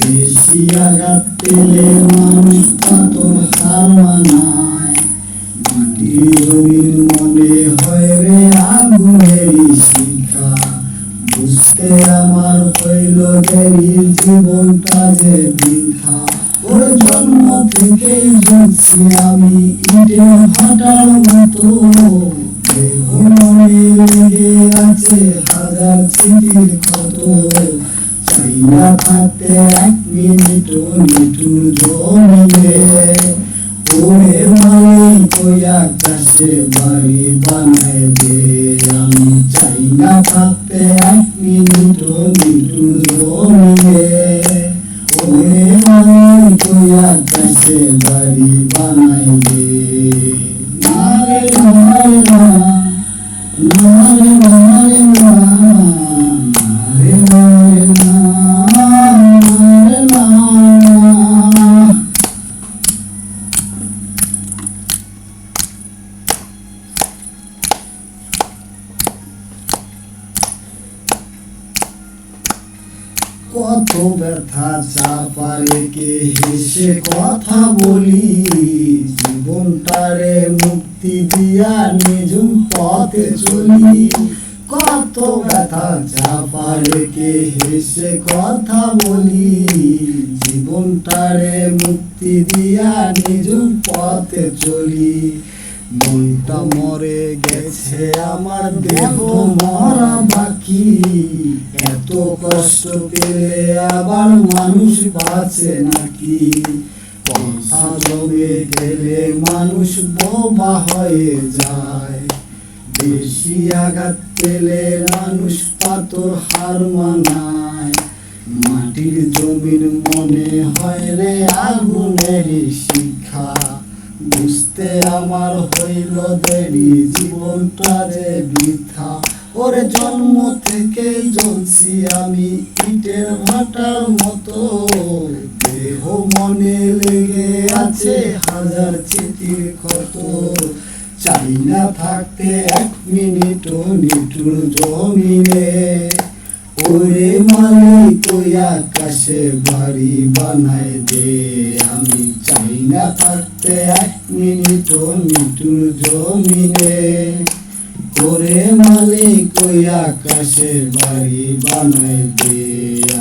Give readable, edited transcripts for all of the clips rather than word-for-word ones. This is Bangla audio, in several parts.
বেশি আঘাত পেলে মানুষ পাথর হার মানায়। মাটির জমির মনে হয় রে আগুনেরই শিখা, বুঝতে আমার হইল দেরি জীবনটা যে বৃথা। ওর জন্ম থেকেই জ্বলছি আমি ইটের ভাটার মতো, দেহ মনে লেগে আছে হাজার স্মৃতির ক্ষত। চাই না থাকতে এক মিনিটও নিঠুর জমিনে, ওরে মালিক ওই আকাশে বাড়ি বানায় দে। আমি চাই না থাকতে এক মিনিটও নিঠুর জমিনে, ওরে মালিক ওই আকাশে বাড়ি বানায় দে। না রে না রে না, না রে না রে না, না রে না রে না, না রে না। কত ব্যথা চাপা রেখে হেসে কথা বলি, জীবনটারে মুক্তি দিয়া নিজুম পথে চলি। কত ব্যথা চাপা রেখে হেসে কথা বলি, জীবনটারে মুক্তি দিয়া নিজুম পথে চলি। মনটা মরে গেছে আমার দেহ মরা বাকি, এত কষ্ট পেলে আবার মানুষ বাঁচে নাকি? কথা জমে গেলে মানুষ বোবা হয়ে যায়, বেশি আঘাত পেলে মানুষ পাথর হার মানায়। মাটির জমির মনে হয় রে আগুনেরই শিখা, বুঝতে আমার হইল দেরি জীবনটা যে বৃথা। ওরে জন্ম থেকে জ্বলছি আমি ইটের ভাটার মতো, দেহ মনে লেগে আছে হাজার স্মৃতির ক্ষত। চাই না থাকতে এক মিনিটও নিঠুর জমিনে, ওরে মালিক ওই আকাশে বাড়ি বানায় দে। আমি চাই না থাকতে এক মিনিটও নিঠুর জমিনে, ওরে মালিক ওই আকাশে বাড়ি বানায় দে।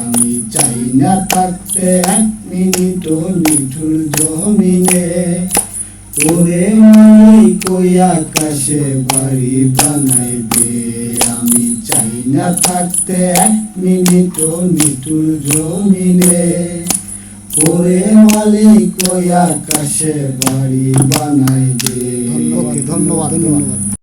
আমি চাই না থাকতে এক মিনিটও নিঠুর জমিনে, ওরে মালিক ওই আকাশে বাড়ি বানায় দে। আমি চাই না থাকতে এক মিনিটও নিঠুর জমিনে, ওরে মালিক ওই আকাশে বাড়ি বানায় দে। ধন্যবাদ।